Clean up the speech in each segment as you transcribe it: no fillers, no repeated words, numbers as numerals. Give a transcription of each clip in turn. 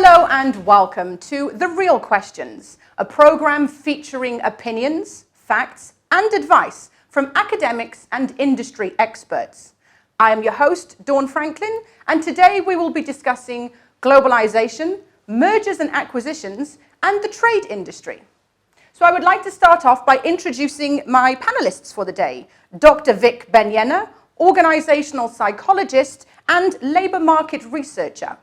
Hello and welcome to The Real Questions, a program featuring opinions, facts and advice from academics and industry experts. I am your host, Dawn Franklin, and today we will be discussing globalization, mergers and acquisitions, and the trade industry. So I would like to start off by introducing my panelists for the day, Dr. Vic Benuyenah, organizational psychologist and labor market researcher,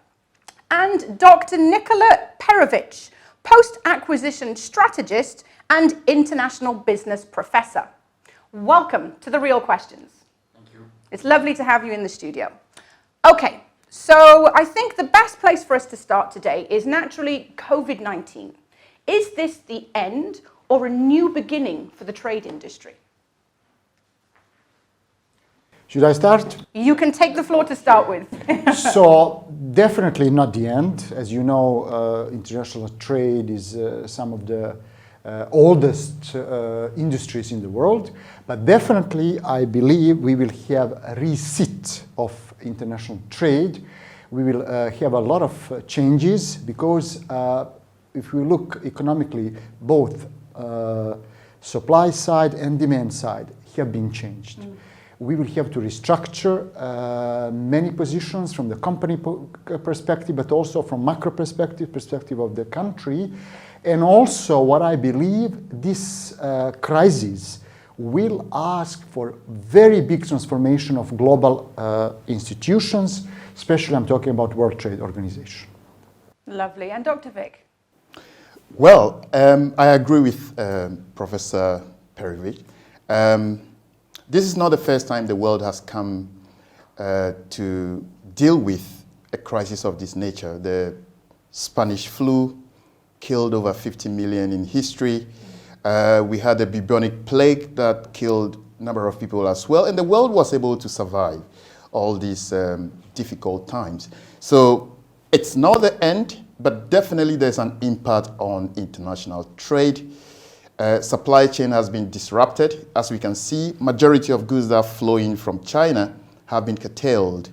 and Dr. Nikola Perovic, post-acquisition strategist and international business professor. Welcome to The Real Questions. Thank you. It's lovely to have you in the studio. Okay, so I think the best place for us to start today is naturally COVID-19. Is this the end or a new beginning for the trade industry? Should I start? You can take the floor to start with. So, definitely not the end. As you know, international trade is some of the oldest industries in the world. But definitely, I believe we will have a reset of international trade. We will have a lot of changes because if we look economically, both supply side and demand side have been changed. We will have to restructure many positions from the company perspective, but also from macro perspective of the country. And also what I believe this crisis will ask for very big transformation of global institutions, especially I'm talking about World Trade Organization. Lovely. And Dr. Vic? Well, I agree with Professor Perovic. This is not the first time the world has come to deal with a crisis of this nature. The Spanish flu killed over 50 million in history. We had the bubonic plague that killed a number of people as well, and the world was able to survive all these difficult times. So it's not the end, but definitely there's an impact on international trade. Supply chain has been disrupted. As we can see, majority of goods that are flowing from China have been curtailed.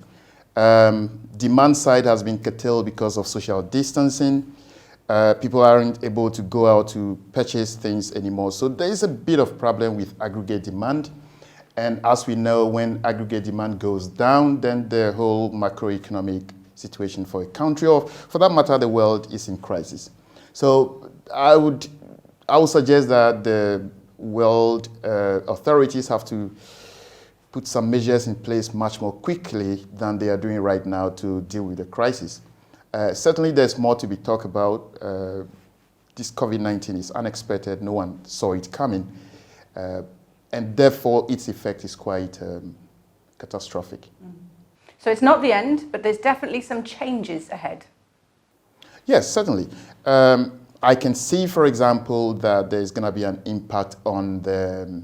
Demand side has been curtailed because of social distancing. People aren't able to go out to purchase things anymore. So there is a bit of problem with aggregate demand. And as we know, when aggregate demand goes down, then the whole macroeconomic situation for a country, or for that matter, the world, is in crisis. So I would suggest that the world authorities have to put some measures in place much more quickly than they are doing right now to deal with the crisis. Certainly there's more to be talked about. This COVID-19 is unexpected. No one saw it coming. And therefore, its effect is quite catastrophic. So it's not the end, but there's definitely some changes ahead. Yes, certainly. I can see, for example, that there's going to be an impact on the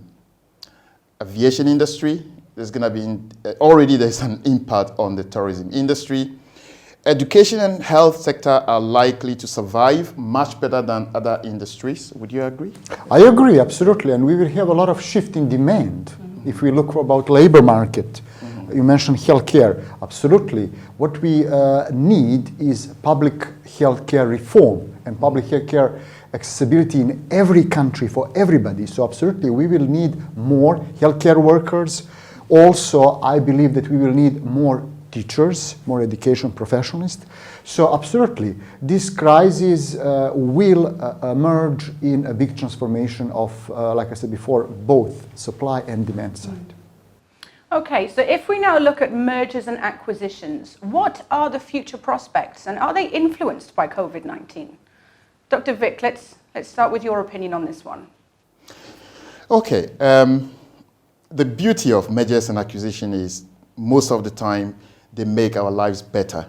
aviation industry. There's going to be, already there's an impact on the tourism industry. Education and health sector are likely to survive much better than other industries. Would you agree? I agree, absolutely. And we will have a lot of shift in demand. If we look about labor market, you mentioned healthcare. Absolutely. What we need is public healthcare reform and public healthcare accessibility in every country for everybody. So absolutely, we will need more healthcare workers. Also, I believe that we will need more teachers, more education professionals. So absolutely, this crisis will emerge in a big transformation of, like I said before, both supply and demand side. Okay, so if we now look at mergers and acquisitions, what are the future prospects and are they influenced by COVID-19? Dr. Vic, let's start with your opinion on this one. Okay, the beauty of mergers and acquisition is most of the time they make our lives better.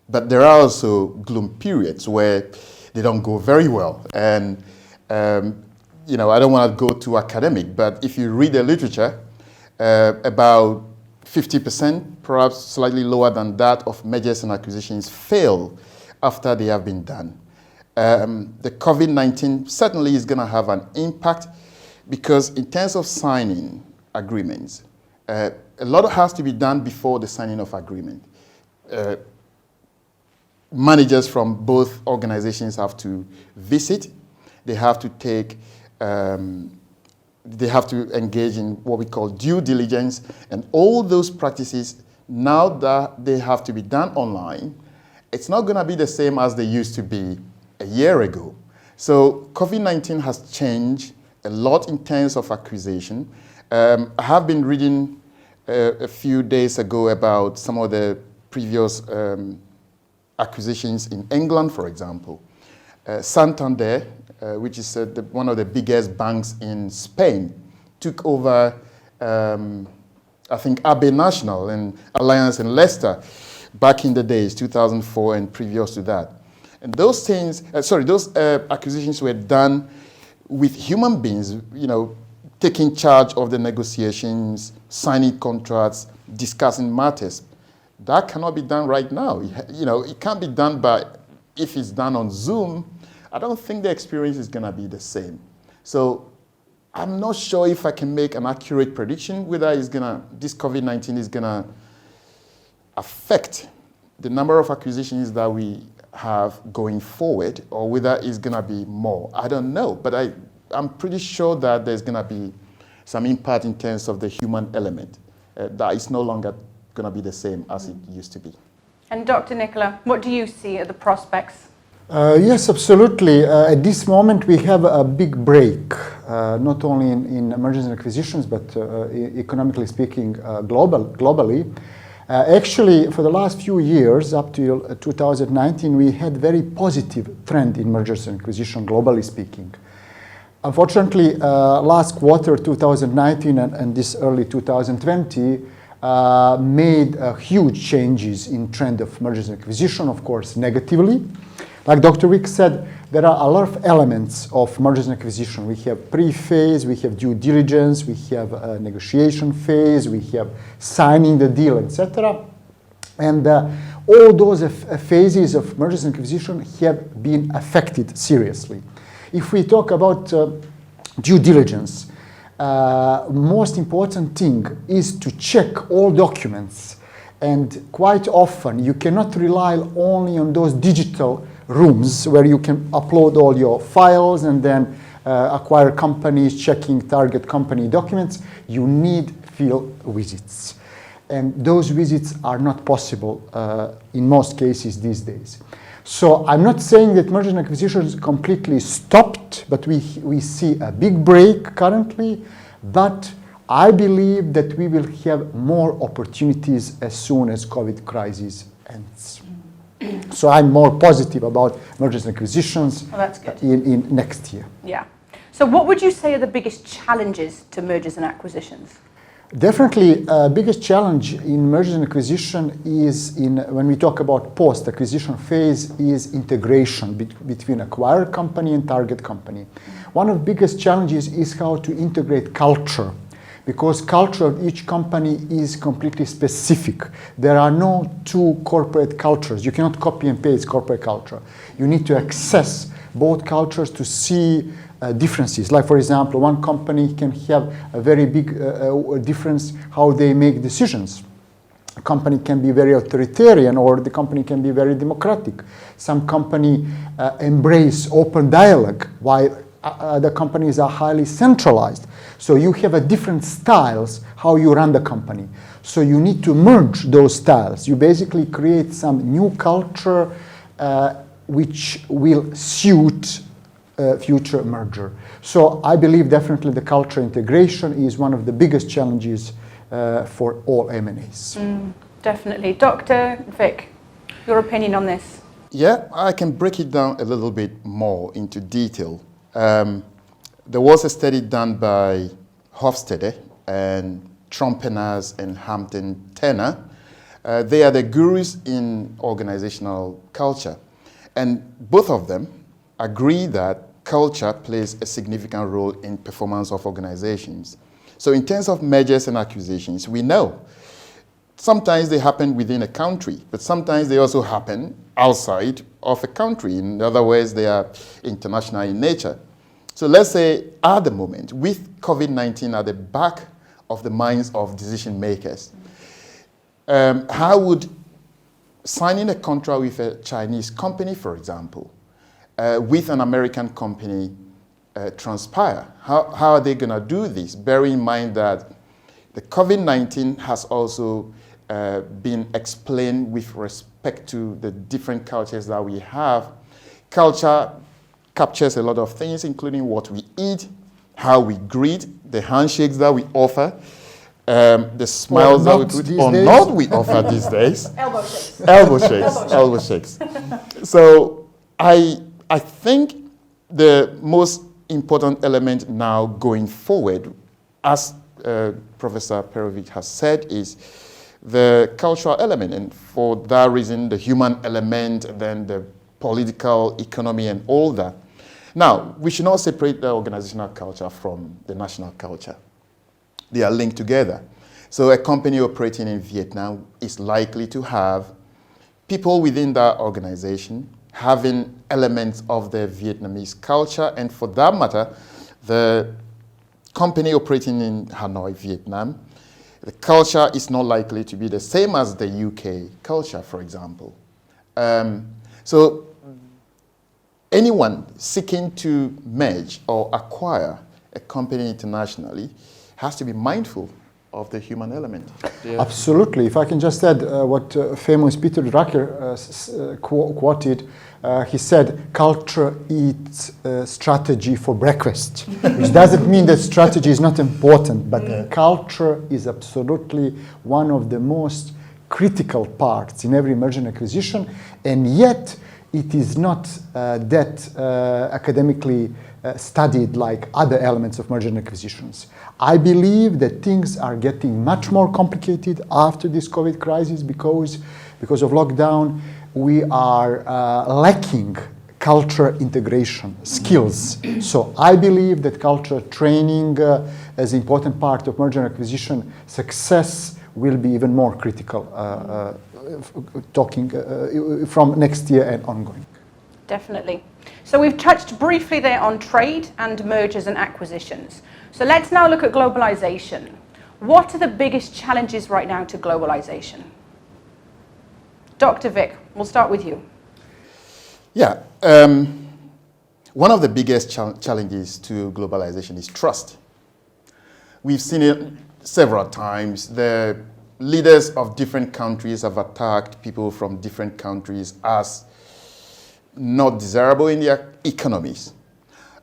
But there are also gloom periods where they don't go very well. And, you know, I don't want to go too academic, but if you read the literature, about 50%, perhaps slightly lower than that, of mergers and acquisitions fail after they have been done. The COVID-19 certainly is going to have an impact because in terms of signing agreements, a lot has to be done before the signing of agreement. managers from both organizations have to visit. They have to they have to engage in what we call due diligence, and all those practices, now that they have to be done online, it's not going to be the same as they used to be a year ago. So COVID-19 has changed a lot in terms of acquisition. I have been reading a few days ago about some of the previous acquisitions in England, for example. Santander, which is one of the biggest banks in Spain, took over, I think, Abe National and Alliance and Leicester back in the days, 2004 and previous to that. And those things, those acquisitions were done with human beings, taking charge of the negotiations, signing contracts, discussing matters. That cannot be done right now. It can't be done if it's done on Zoom, I don't think the experience is going to be the same. So I'm not sure if I can make an accurate prediction whether this COVID-19 is going to affect the number of acquisitions that we have going forward, or whether it's going to be more. I don't know, but I'm pretty sure that there's going to be some impact in terms of the human element. That is no longer going to be the same as it used to be. And Dr. Nikola, what do you see are the prospects? Yes, absolutely. At this moment, we have a big break, not only in mergers and acquisitions, but economically speaking, globally. Actually, for the last few years, up to 2019, we had very positive trend in mergers and acquisition, globally speaking. Unfortunately, last quarter 2019 and this early 2020 made huge changes in trend of mergers and acquisition, of course, negatively. Like Dr. Vic said, there are a lot of elements of mergers and acquisition. We have pre-phase, we have due diligence, we have a negotiation phase, we have signing the deal, etc. And all those phases of mergers and acquisition have been affected seriously. If we talk about due diligence, most important thing is to check all documents. And quite often, you cannot rely only on those digital rooms where you can upload all your files and then acquire companies, checking target company documents. You need field visits. And those visits are not possible in most cases these days. So I'm not saying that mergers and acquisitions completely stopped, but we see a big break currently. But I believe that we will have more opportunities as soon as COVID crisis ends. So I'm more positive about mergers and acquisitions in next year. Yeah. So what would you say are the biggest challenges to mergers and acquisitions? Definitely, biggest challenge in mergers and acquisition is when we talk about post-acquisition phase is integration between acquired company and target company. One of the biggest challenges is how to integrate culture, because culture of each company is completely specific. There are no two corporate cultures. You cannot copy and paste corporate culture. You need to access both cultures to see differences. Like, for example, one company can have a very big difference how they make decisions. A company can be very authoritarian, or the company can be very democratic. Some company embrace open dialogue, while other companies are highly centralized. So you have a different styles how you run the company. So you need to merge those styles. You basically create some new culture which will suit future merger. So I believe definitely the culture integration is one of the biggest challenges for all M&As. Definitely. Dr. Vic, your opinion on this? Yeah, I can break it down a little bit more into detail. There was a study done by Hofstede and Trompenas and Hampton Tanner. They are the gurus in organizational culture. And both of them agree that culture plays a significant role in performance of organizations. So in terms of mergers and acquisitions, we know sometimes they happen within a country, but sometimes they also happen outside of a country. In other words, they are international in nature. So let's say at the moment, with COVID-19 at the back of the minds of decision makers, how would signing a contract with a Chinese company, for example, with an American company transpire? How are they going to do this? Bearing in mind that the COVID-19 has also been explained with respect to the different cultures that we have. Culture captures a lot of things, including what we eat, how we greet, the handshakes that we offer, the smiles that we put, or not we offer these days. Elbow shakes. Elbow shakes. So I think the most important element now going forward, as Professor Perovic has said, is the cultural element, and for that reason, the human element, and then the political, economy, and all that. Now, we should not separate the organizational culture from the national culture. They are linked together. So a company operating in Vietnam is likely to have people within that organization having elements of the Vietnamese culture, and for that matter, the company operating in Hanoi, Vietnam, the culture is not likely to be the same as the UK culture, for example. So anyone seeking to merge or acquire a company internationally has to be mindful of the human element. Yeah. Absolutely. If I can just add what famous Peter Drucker quoted, he said, culture eats strategy for breakfast, which doesn't mean that strategy is not important, but culture is absolutely one of the most critical parts in every merger and acquisition, and yet it is not that academically studied like other elements of merger and acquisitions. I believe that things are getting much more complicated after this COVID crisis because of lockdown. We are lacking culture integration skills. So I believe that culture training as an important part of merger and acquisition success will be even more critical from next year and ongoing. Definitely. So we've touched briefly there on trade and mergers and acquisitions. So let's now look at globalization. What are the biggest challenges right now to globalization? Dr. Vic, we'll start with you. Yeah, one of the biggest challenges to globalization is trust. We've seen it several times. The leaders of different countries have attacked people from different countries as not desirable in their economies.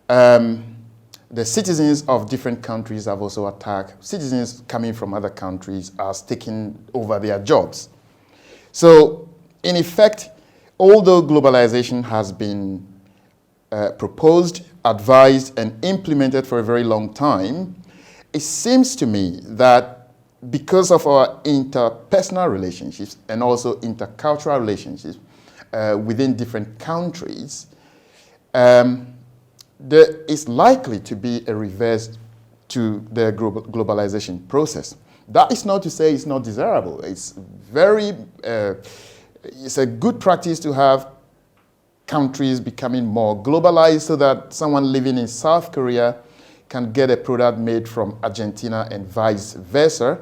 The citizens of different countries have also attacked citizens coming from other countries as taking over their jobs. So, in effect, although globalization has been proposed, advised, and implemented for a very long time, it seems to me that because of our interpersonal relationships and also intercultural relationships within different countries, there is likely to be a reverse to the globalization process. That is not to say it's not desirable. It's it's a good practice to have countries becoming more globalized so that someone living in South Korea can get a product made from Argentina and vice versa.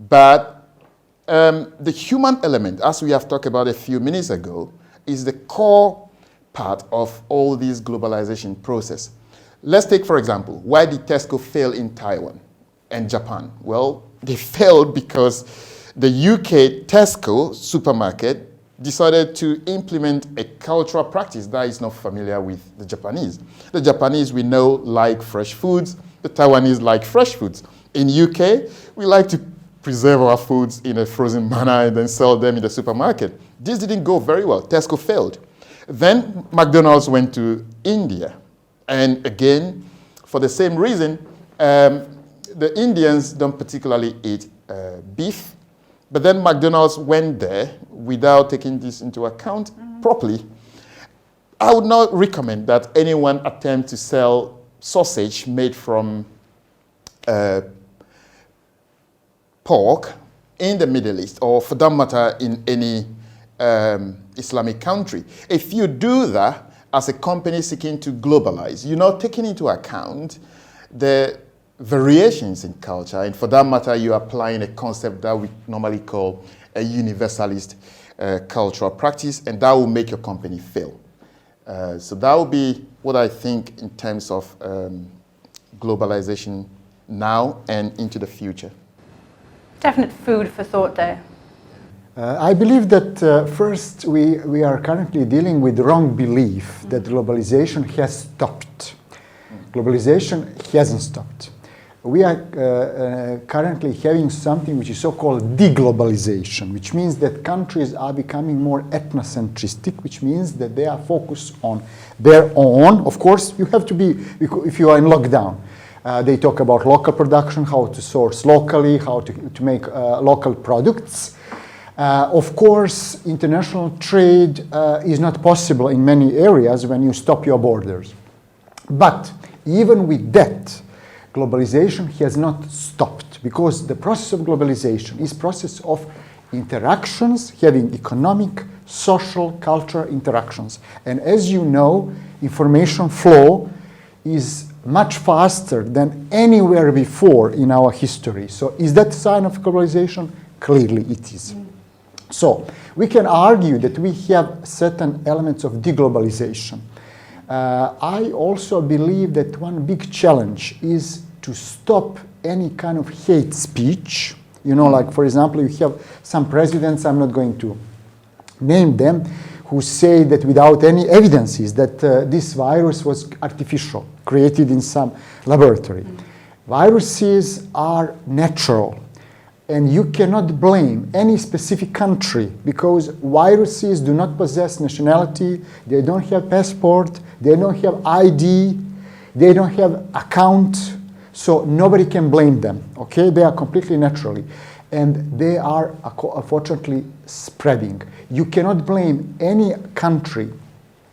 But the human element, as we have talked about a few minutes ago, is the core part of all this globalization process. Let's take, for example, why did Tesco fail in Taiwan and Japan? Well, they failed because the UK Tesco supermarket decided to implement a cultural practice that is not familiar with the Japanese. The Japanese, we know, like fresh foods. The Taiwanese like fresh foods. In UK, we like to preserve our foods in a frozen manner and then sell them in the supermarket. This didn't go very well. Tesco failed. Then McDonald's went to India. And again, for the same reason, the Indians don't particularly eat beef. But then McDonald's went there without taking this into account properly. I would not recommend that anyone attempt to sell sausage made from pork in the Middle East, or for that matter, in any Islamic country. If you do that as a company seeking to globalize, you're not taking into account the variations in culture, and for that matter, you're applying a concept that we normally call a universalist cultural practice, and that will make your company fail. So that will be what I think in terms of globalization now and into the future. Definite food for thought there. I believe that first we are currently dealing with the wrong belief that globalization has stopped. Globalization hasn't stopped. We are currently having something which is so-called deglobalization, which means that countries are becoming more ethnocentristic, which means that they are focused on their own. Of course, you have to be, if you are in lockdown, they talk about local production, how to source locally, how to make local products. Of course, international trade is not possible in many areas when you stop your borders. But even with that, globalization has not stopped, because the process of globalization is process of interactions, having economic, social, cultural interactions. And as you know, information flow is much faster than anywhere before in our history. So is that a sign of globalization? Clearly it is. So we can argue that we have certain elements of deglobalization. I also believe that one big challenge is to stop any kind of hate speech. You know, like for example, you have some presidents, I'm not going to name them, who say that without any evidences that this virus was artificial, created in some laboratory. Viruses are natural. And you cannot blame any specific country, because viruses do not possess nationality, they don't have passport, they don't have ID, they don't have account, so nobody can blame them, okay? They are completely naturally. And they are, unfortunately, spreading. You cannot blame any country.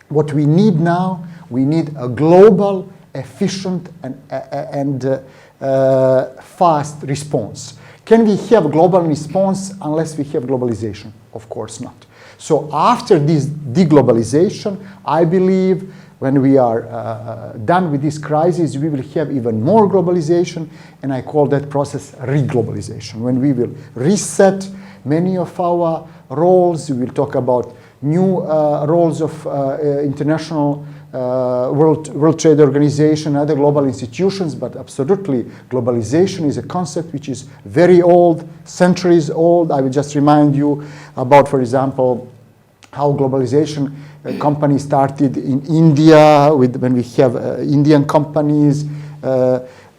What we need now, we need a global, efficient, and fast response. Can we have global response unless we have globalization? Of course not. So after this deglobalization, I believe when we are done with this crisis, we will have even more globalization, and I call that process reglobalization. When we will reset many of our roles, we will talk about new roles of international World Trade Organization, other global institutions, but absolutely globalization is a concept which is very old, centuries old. I will just remind you about, for example, how globalization company started in India, when we have Indian companies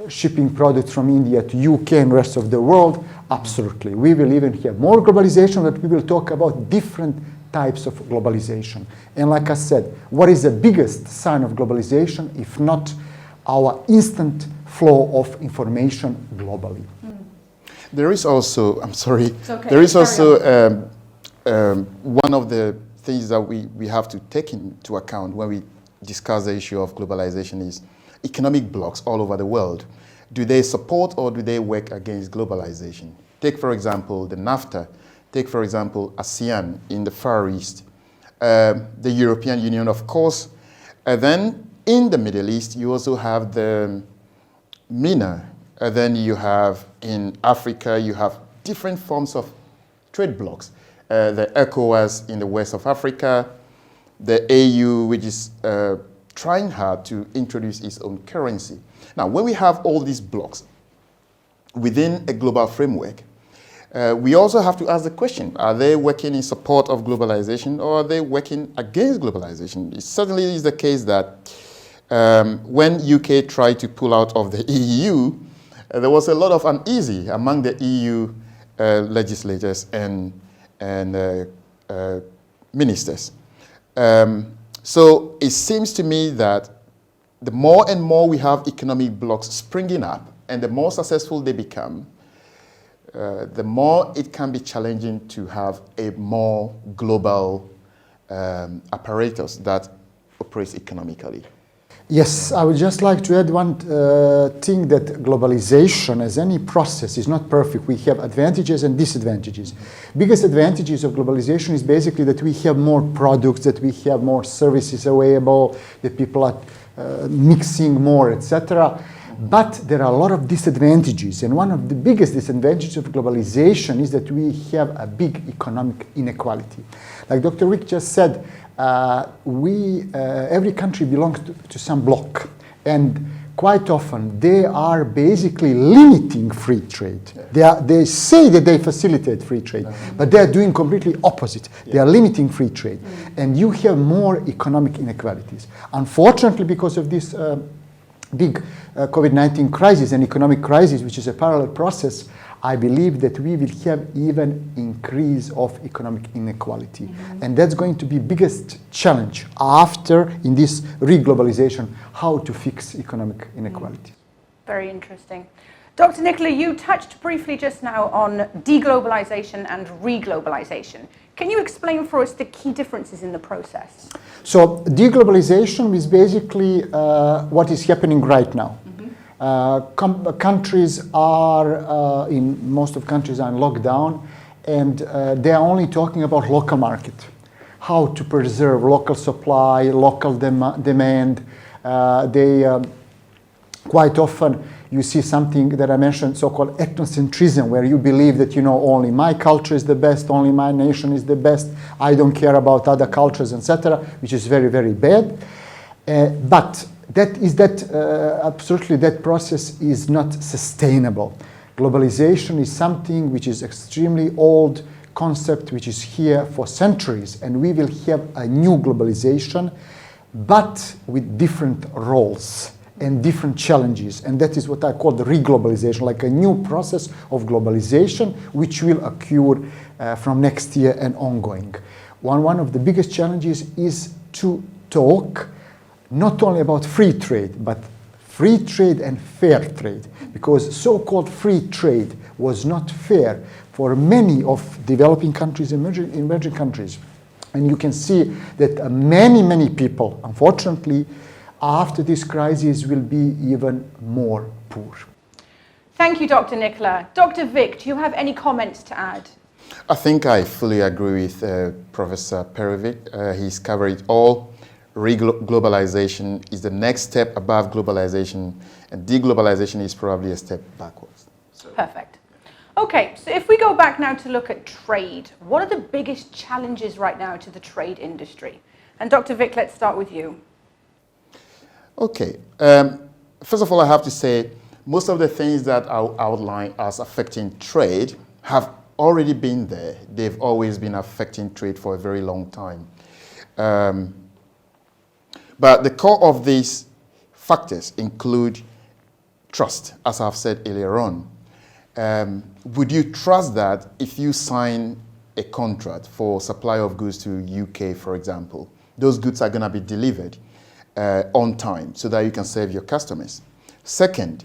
shipping products from India to UK and rest of the world. Absolutely. We will even have more globalization, but we will talk about different types of globalization. And like I said, what is the biggest sign of globalization if not our instant flow of information globally? There is also, I'm sorry, It's okay. there is also one of the things that we have to take into account when we discuss the issue of globalization is economic blocs all over the world. Do they support or do they work against globalization? Take, for example, the NAFTA. Take, for example, ASEAN in the Far East, the European Union, of course. Then in the Middle East, you also have the MENA. Then you have in Africa, you have different forms of trade blocs. The ECOWAS in the west of Africa, the AU, which is trying hard to introduce its own currency. Now, when we have all these blocs within a global framework, we also have to ask the question, are they working in support of globalization or are they working against globalization? It certainly is the case that when UK tried to pull out of the EU, there was a lot of uneasy among the EU legislators and ministers. So it seems to me that the more and more we have economic blocs springing up and the more successful they become, the more it can be challenging to have a more global apparatus that operates economically. Yes, I would just like to add one thing, that globalization as any process is not perfect. We have advantages and disadvantages. Biggest advantages of globalization is basically that we have more products, that we have more services available, that people are mixing more, etc. But there are a lot of disadvantages, and one of the biggest disadvantages of globalization is that we have a big economic inequality. Like Dr. Vic just said, every country belongs to some bloc, and quite often they are basically limiting free trade. They say that they facilitate free trade, but they are doing completely opposite. They are limiting free trade, and you have more economic inequalities. Unfortunately, because of this big COVID-19 crisis and economic crisis, which is a parallel process, I believe that we will have even increase of economic inequality. And that's going to be biggest challenge after, in this re-globalization, how to fix economic inequality. Very interesting. Dr. Nikola, you touched briefly just now on deglobalization and re-globalization. Can you explain for us the key differences in the process? So deglobalization is basically what is happening right now. Countries are, in most of countries are in lockdown, and they are only talking about local market, how to preserve local supply, local demand. Quite often you see something that I mentioned, so-called ethnocentrism, where you believe that, only my culture is the best, only my nation is the best, I don't care about other cultures, etc., which is very, very bad. But absolutely that process is not sustainable. Globalization is something which is extremely old concept, which is here for centuries, and we will have a new globalization, but with different roles and different challenges, and that is what I call the re-globalization, like a new process of globalization which will occur from next year and ongoing. One of the biggest challenges is to talk not only about free trade, but free trade and fair trade, because so-called free trade was not fair for many of developing countries, emerging countries. And you can see that many people, unfortunately, after this crisis will be even more poor. Thank you, Dr. Nikola. Dr. Vic, do you have any comments to add? I think I fully agree with Professor Perovic. He's covered it all. Globalization is the next step above globalization, and deglobalization is probably a step backwards. Perfect. Okay, so if we go back now to look at trade, what are the biggest challenges right now to the trade industry? And Dr. Vic, let's start with you. Okay. First of all, I have to say, most of the things that I outline as affecting trade have already been there. They've always been affecting trade for a very long time. But the core of these factors include trust, as I've said earlier on. Would you trust that if you sign a contract for supply of goods to UK, for example, those goods are going to be delivered on time so that you can serve your customers? Second,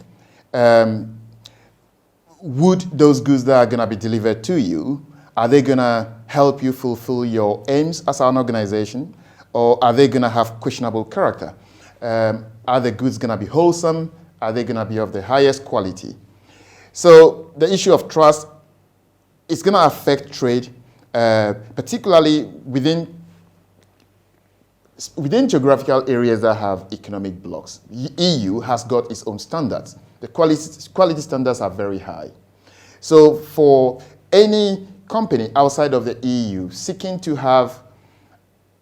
would those goods that are going to be delivered to you, are they going to help you fulfill your aims as an organization, or are they going to have questionable character? Are the goods going to be wholesome? Are they going to be of the highest quality? So the issue of trust is going to affect trade, particularly within geographical areas that have economic blocs. The EU has got its own standards. The quality standards are very high. So for any company outside of the EU seeking to have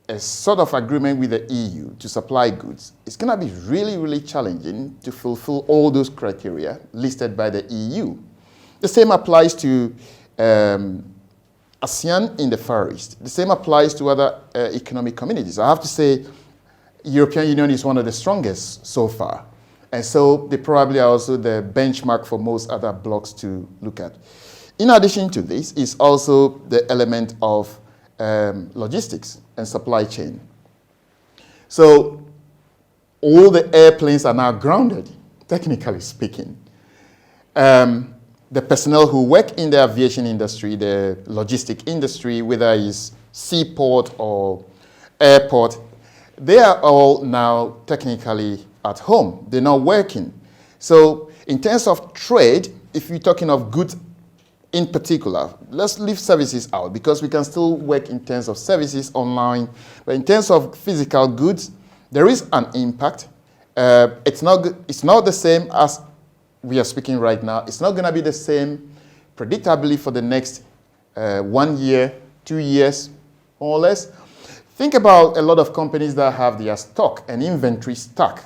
a sort of agreement with the EU to supply goods, it's going to be really, really challenging to fulfill all those criteria listed by the EU. The same applies to ASEAN in the Far East. The same applies to other economic communities. I have to say, European Union is one of the strongest so far. And so they probably are also the benchmark for most other blocs to look at. In addition to this is also the element of logistics and supply chain. So all the airplanes are now grounded, technically speaking. The personnel who work in the aviation industry, the logistic industry, whether it's seaport or airport, they are all now technically at home. They're not working. So in terms of trade, if you're talking of goods in particular, let's leave services out because we can still work in terms of services online. But in terms of physical goods, there is an impact. It's not the same as we are speaking right now. It's not going to be the same predictably for the next 1 year, 2 years, more or less. Think about a lot of companies that have their stock and inventory stuck.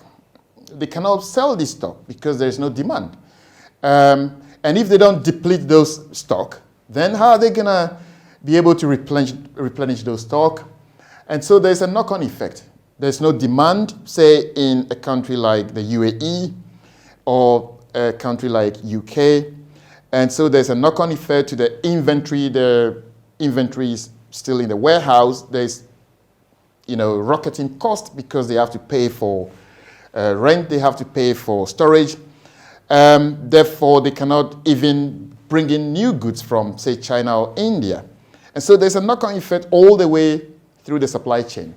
They cannot sell this stock because there is no demand. And if they don't deplete those stock, then how are they going to be able to replenish those stock? And so there's a knock-on effect. There's no demand, say, in a country like the UAE or a country like UK. And so there's a knock-on effect to the inventory. The inventory is still in the warehouse. There's, rocketing cost because they have to pay for rent. They have to pay for storage. Therefore, they cannot even bring in new goods from, say, China or India. And so there's a knock-on effect all the way through the supply chain.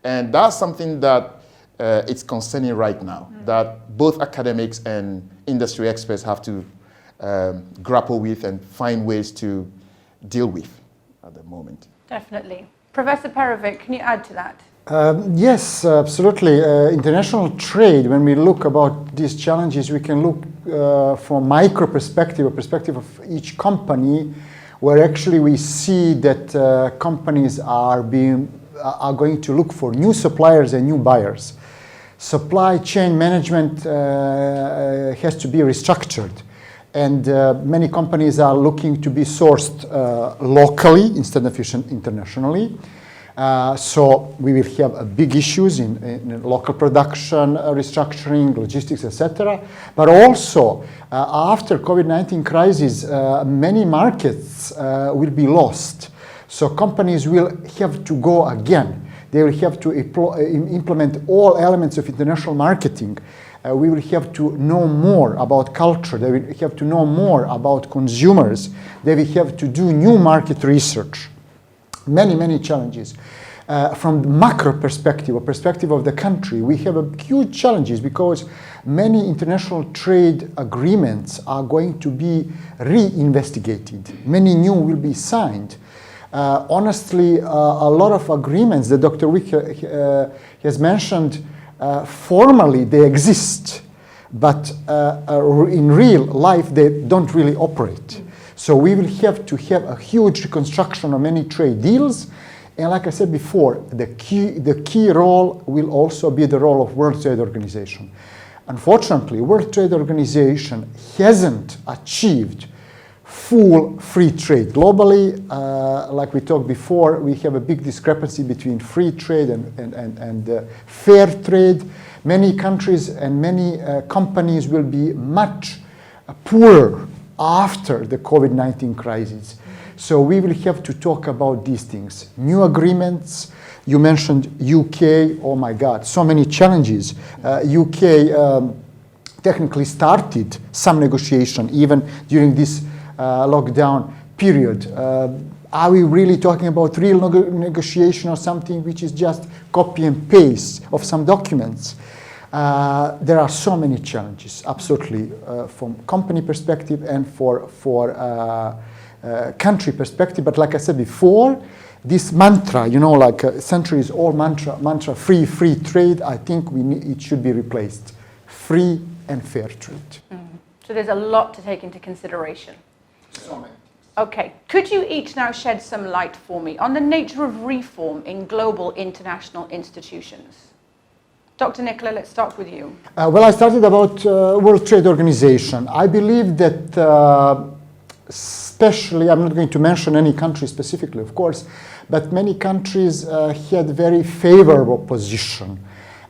And that's something that it's concerning right now, that both academics and industry experts have to grapple with and find ways to deal with at the moment. Definitely. Professor Perovic, can you add to that? Yes, absolutely. International trade, when we look about these challenges, we can look from micro perspective, a perspective of each company, where actually we see that companies are going to look for new suppliers and new buyers. Supply chain management has to be restructured, and many companies are looking to be sourced locally instead of internationally. So we will have big issues in local production, restructuring, logistics, etc. But also, after COVID-19 crisis, many markets will be lost. So companies will have to go again. They will have to implement all elements of international marketing. We will have to know more about culture. They will have to know more about consumers. They will have to do new market research. Many challenges. From the macro perspective, or perspective of the country, we have huge challenges because many international trade agreements are going to be reinvestigated. Many new will be signed. Honestly, a lot of agreements that Dr. Vic has mentioned, formally they exist, but in real life they don't really operate. So we will have to have a huge reconstruction of many trade deals. And like I said before, the key role will also be the role of World Trade Organization. Unfortunately, World Trade Organization hasn't achieved full free trade. Globally, like we talked before, we have a big discrepancy between free trade and fair trade. Many countries and many companies will be much poorer after the COVID-19 crisis. So we will have to talk about these things. New agreements, you mentioned UK, oh my God, so many challenges. UK technically started some negotiation even during this lockdown period. Are we really talking about real negotiation or something which is just copy and paste of some documents? There are so many challenges, absolutely, from company perspective and for country perspective. But like I said before, this mantra, like centuries old mantra, free trade, I think it should be replaced. Free and fair trade. So there's a lot to take into consideration. So many. Okay, could you each now shed some light for me on the nature of reform in global international institutions? Dr. Nikola, let's start with you. Well, I started about World Trade Organization. I believe that especially, I'm not going to mention any country specifically, of course, but many countries had very favorable position.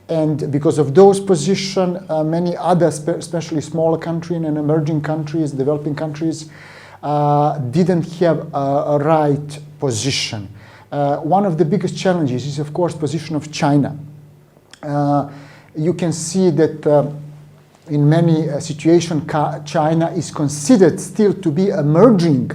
And because of those positions, many others, especially smaller countries and emerging countries, developing countries, didn't have a right position. One of the biggest challenges is, of course, position of China. You can see that in many situations, China is considered still to be an emerging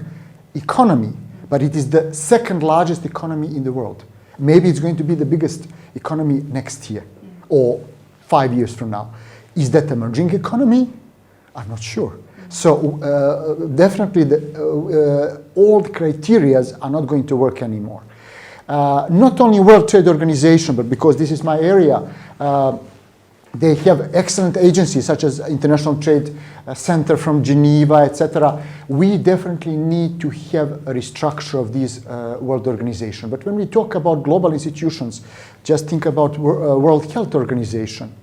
economy, but it is the second largest economy in the world. Maybe it's going to be the biggest economy next year or 5 years from now. Is that emerging economy? I'm not sure. So definitely the old criteria are not going to work anymore. Not only World Trade Organization, but because this is my area, They have excellent agencies such as International Trade Center from Geneva, etc. We definitely need to have a restructure of these world organization. But when we talk about global institutions, just think about World Health Organization.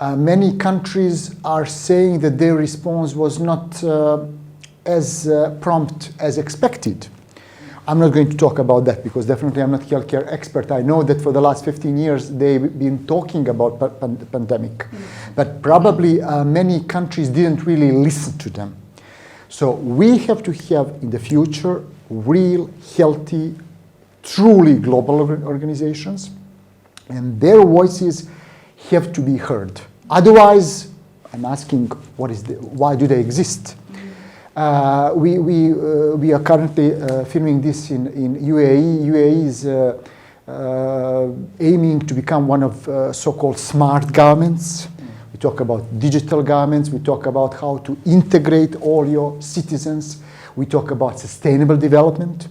Many countries are saying that their response was not as prompt as expected. I'm not going to talk about that because definitely I'm not a healthcare expert. I know that for the last 15 years they've been talking about pandemic, but probably many countries didn't really listen to them. So we have to have in the future real, healthy, truly global organizations, and their voices have to be heard. Otherwise, I'm asking, why do they exist? We are currently filming this in UAE. UAE is aiming to become one of so-called smart governments. We talk about digital governments. We talk about how to integrate all your citizens. We talk about sustainable development.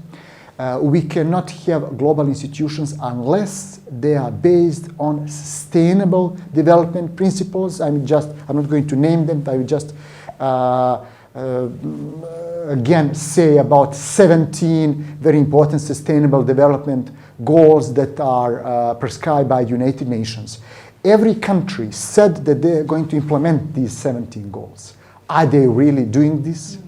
We cannot have global institutions unless they are based on sustainable development principles. I'm not going to name them. I will just again say about 17 very important sustainable development goals that are prescribed by the United Nations. Every country said that they're going to implement these 17 goals. Are they really doing this?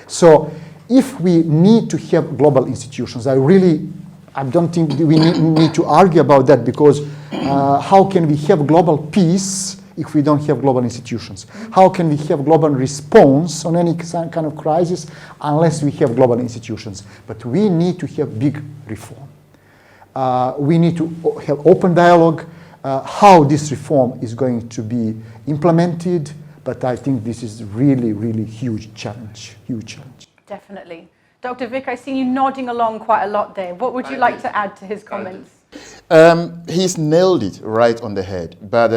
So if we need to have global institutions, I don't think we need to argue about that, because how can we have global peace if we don't have global institutions? How can we have global response on any kind of crisis unless we have global institutions? But we need to have big reform. We need to have open dialogue, how this reform is going to be implemented, but I think this is really, really huge challenge. Definitely. Dr. Vic, I've seen you nodding along quite a lot there. What would you like to add to his comments? He's nailed it right on the head. But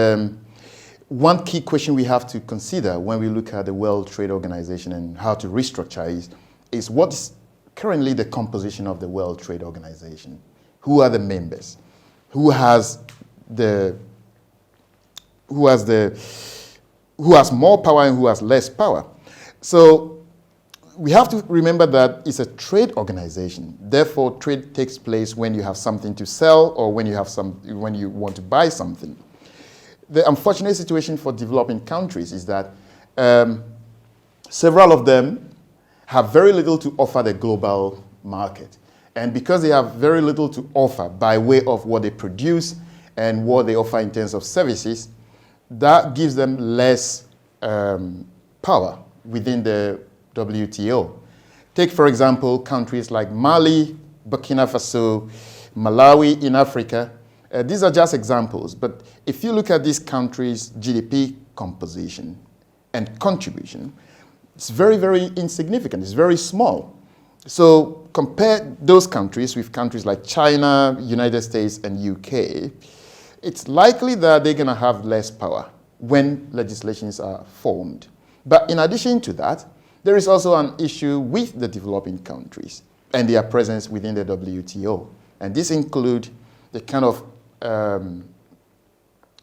one key question we have to consider when we look at the World Trade Organization and how to restructure is what is currently the composition of the World Trade Organization? Who are the members? Who has more power and who has less power? So we have to remember that it's a trade organization. Therefore, trade takes place when you have something to sell or when you want to buy something. The unfortunate situation for developing countries is that several of them have very little to offer the global market. And because they have very little to offer by way of what they produce and what they offer in terms of services, that gives them less power within the WTO. Take, for example, countries like Mali, Burkina Faso, Malawi in Africa. These are just examples, but if you look at these countries' GDP composition and contribution, it's very, very insignificant. It's very small. So compare those countries with countries like China, United States, and UK. It's likely that they're going to have less power when legislations are formed. But in addition to that, there is also an issue with the developing countries and their presence within the WTO. And this includes the kind of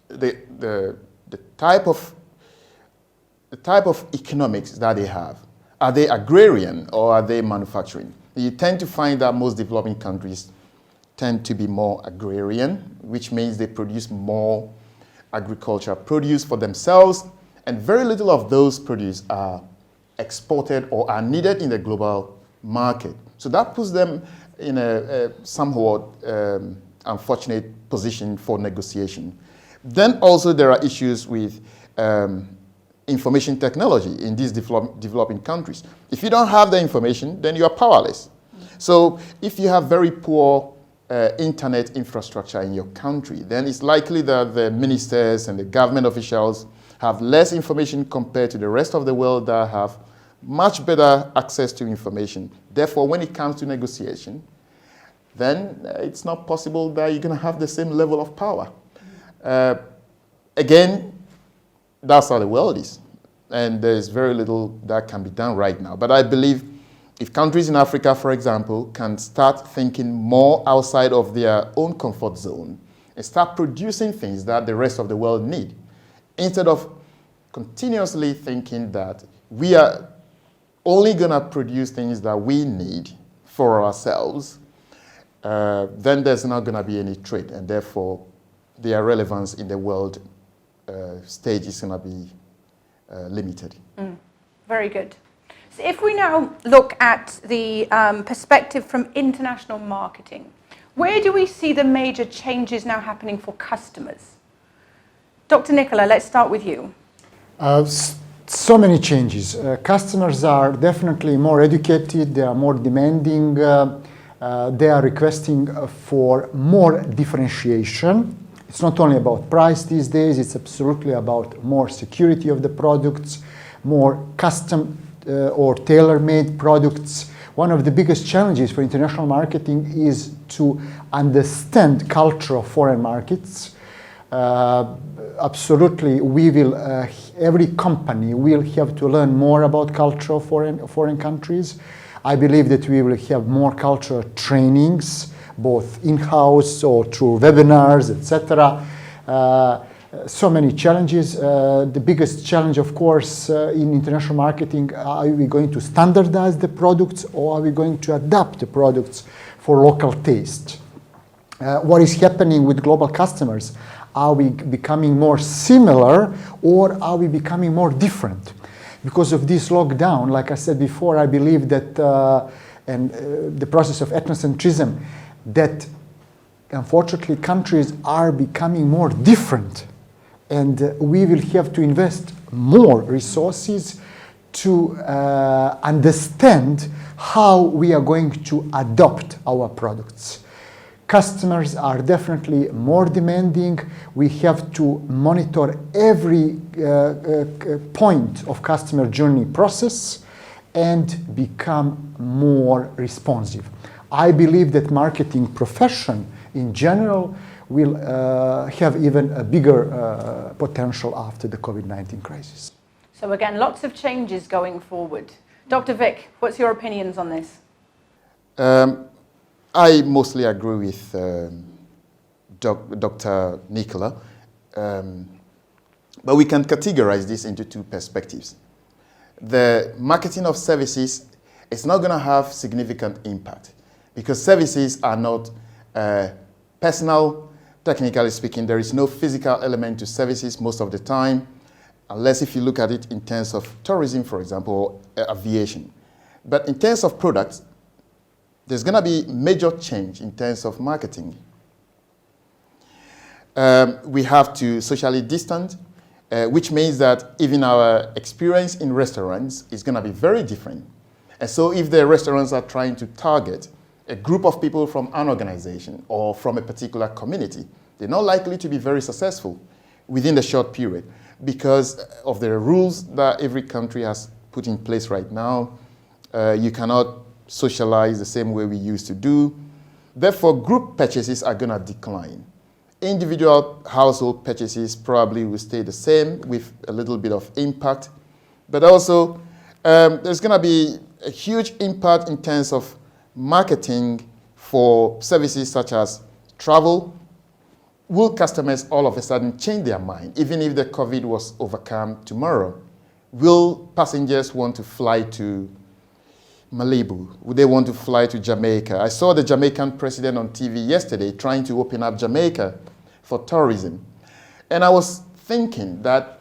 the type of economics that they have. Are they agrarian or are they manufacturing? You tend to find that most developing countries tend to be more agrarian, which means they produce more agricultural produce for themselves, and very little of those produce are exported or are needed in the global market. So that puts them in a somewhat unfortunate position for negotiation. Then also there are issues with information technology in these developing countries. If you don't have the information, then you are powerless. So if you have very poor internet infrastructure in your country, then it's likely that the ministers and the government officials have less information compared to the rest of the world that have much better access to information. Therefore, when it comes to negotiation, then it's not possible that you're going to have the same level of power. Again, that's how the world is. And there's very little that can be done right now. But I believe if countries in Africa, for example, can start thinking more outside of their own comfort zone and start producing things that the rest of the world need, instead of continuously thinking that we are only going to produce things that we need for ourselves, then there's not going to be any trade, and therefore their relevance in the world stage is going to be limited. Very good. So if we now look at the perspective from international marketing, where do we see the major changes now happening for customers? Dr. Nikola, let's start with you. So many changes. Customers are definitely more educated, they are more demanding, they are requesting for more differentiation. It's not only about price these days, it's absolutely about more security of the products, more custom or tailor-made products. One of the biggest challenges for international marketing is to understand culture of foreign markets. Absolutely, we will. Every company will have to learn more about culture of foreign countries. I believe that we will have more cultural trainings, both in-house or through webinars, etc. So many challenges. The biggest challenge, of course, in international marketing, are we going to standardize the products or are we going to adapt the products for local taste? What is happening with global customers? Are we becoming more similar or are we becoming more different? Because of this lockdown, like I said before, I believe that the process of ethnocentrism, that unfortunately countries are becoming more different, and we will have to invest more resources to understand how we are going to adopt our products. Customers are definitely more demanding. We have to monitor every point of customer journey process and become more responsive. I believe that marketing profession in general will have even a bigger potential after the COVID-19 crisis. So again, lots of changes going forward. Dr. Vic, what's your opinions on this? I mostly agree with Dr. Nikola, but we can categorize this into two perspectives. The marketing of services is not going to have significant impact because services are not personal. Technically speaking, there is no physical element to services most of the time, unless if you look at it in terms of tourism, for example, or aviation. But in terms of products, there's going to be major change in terms of marketing. We have to socially distance, which means that even our experience in restaurants is going to be very different. And so if the restaurants are trying to target a group of people from an organization or from a particular community, they're not likely to be very successful within the short period because of the rules that every country has put in place right now. You cannot socialize the same way we used to do. Therefore, group purchases are going to decline. Individual household purchases probably will stay the same with a little bit of impact. But also, there's going to be a huge impact in terms of marketing for services such as travel. Will customers all of a sudden change their mind, even if the COVID was overcome tomorrow? Will passengers want to fly to Malibu? Would they want to fly to Jamaica? I saw the Jamaican president on TV yesterday trying to open up Jamaica for tourism. And I was thinking that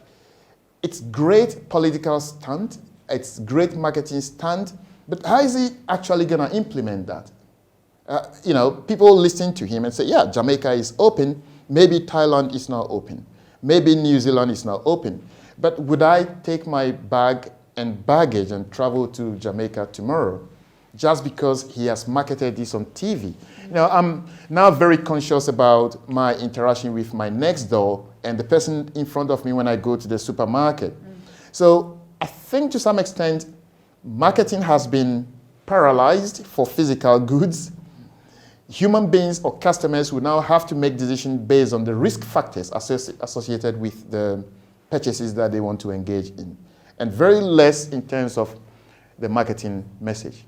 it's great political stunt, it's great marketing stunt, but how is he actually going to implement that? People listen to him and say, yeah, Jamaica is open, maybe Thailand is not open, maybe New Zealand is not open. But would I take my bag and baggage and travel to Jamaica tomorrow just because he has marketed this on TV? I'm now very conscious about my interaction with my next door and the person in front of me when I go to the supermarket. So I think to some extent, marketing has been paralyzed for physical goods. Human beings or customers will now have to make decisions based on the risk factors associated with the purchases that they want to engage in, and very less in terms of the marketing message.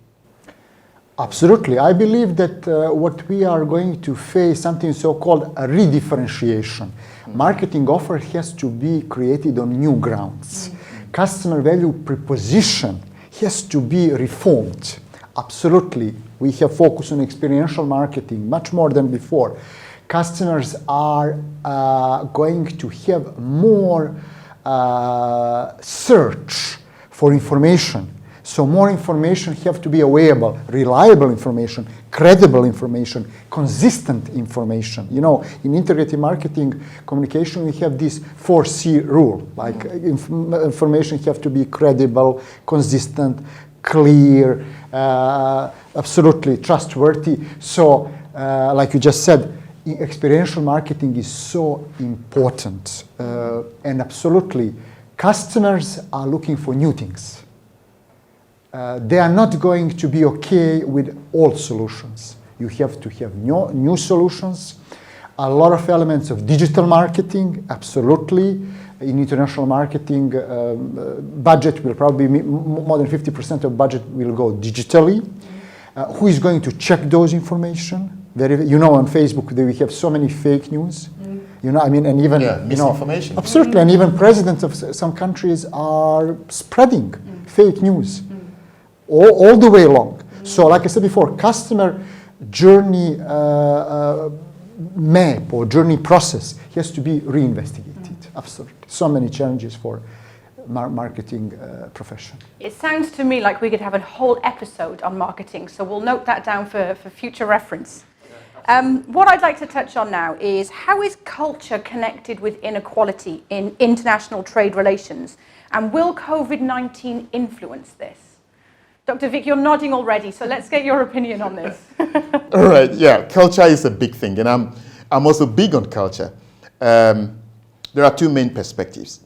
Absolutely. I believe that what we are going to face something so-called a redifferentiation. Marketing offer has to be created on new grounds. Customer value proposition has to be reformed. Absolutely. We have focused on experiential marketing much more than before. Customers are going to have more search for information. So more information have to be available, reliable information, credible information, consistent information. You know, in integrated marketing communication, we have this 4C rule, like information have to be credible, consistent, clear, absolutely trustworthy. So, like you just said, experiential marketing is so important. And absolutely, customers are looking for new things. They are not going to be okay with old solutions. You have to have new solutions. A lot of elements of digital marketing, absolutely. In international marketing, budget will probably be more than 50% of budget will go digitally. Who is going to check those information? You know, on Facebook we have so many fake news. You know, I mean, and even misinformation. Absolutely, and even presidents of some countries are spreading fake news all the way along. So, like I said before, customer journey map or journey process has to be reinvestigated. Absolutely, so many challenges for marketing profession. It sounds to me like we could have a whole episode on marketing, so we'll note that down for future reference. What I'd like to touch on now is how is culture connected with inequality in international trade relations, and will COVID-19 influence this? Dr. Vic, you're nodding already, so let's get your opinion on this. All right, yeah, culture is a big thing, and I'm also big on culture. There are two main perspectives.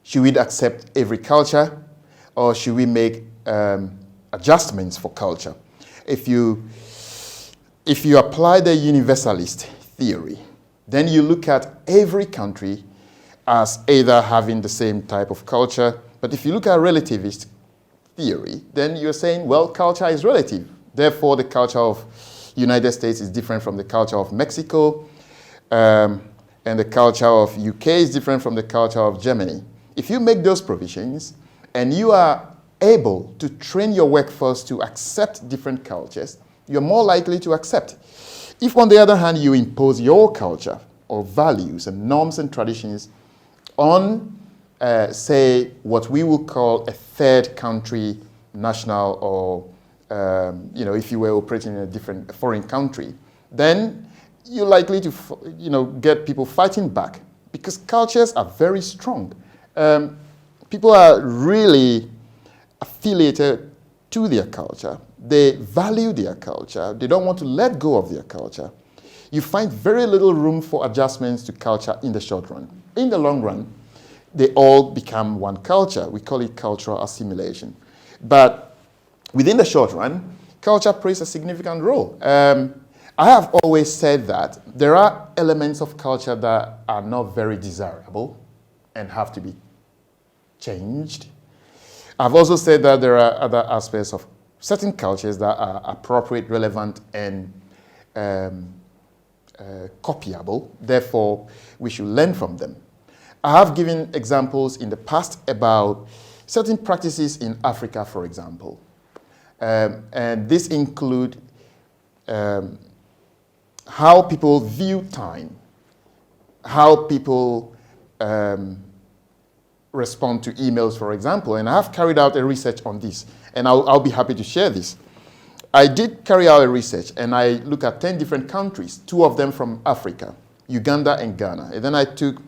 Should we accept every culture, or should we make adjustments for culture? If you apply the universalist theory, then you look at every country as either having the same type of culture, but if you look at relativist theory, then you're saying, well, culture is relative. Therefore, the culture of United States is different from the culture of Mexico, and the culture of UK is different from the culture of Germany. If you make those provisions and you are able to train your workforce to accept different cultures, you're more likely to accept. If, on the other hand, you impose your culture or values and norms and traditions on, say, what we would call a third country national, or, if you were operating in a foreign country, then you're likely to, get people fighting back, because cultures are very strong. People are really affiliated to their culture. They value their culture. They don't want to let go of their culture. You find very little room for adjustments to culture in the short run. In the long run, they all become one culture. We call it cultural assimilation. But within the short run, culture plays a significant role. I have always said that there are elements of culture that are not very desirable and have to be changed. I've also said that there are other aspects of certain cultures that are appropriate, relevant, and copyable. Therefore, we should learn from them. I have given examples in the past about certain practices in Africa, for example. And this include how people view time, how people respond to emails, for example. And I have carried out a research on this, and I'll be happy to share this. I did carry out a research, and I looked at 10 different countries, 2 of them from Africa, Uganda and Ghana. And then I took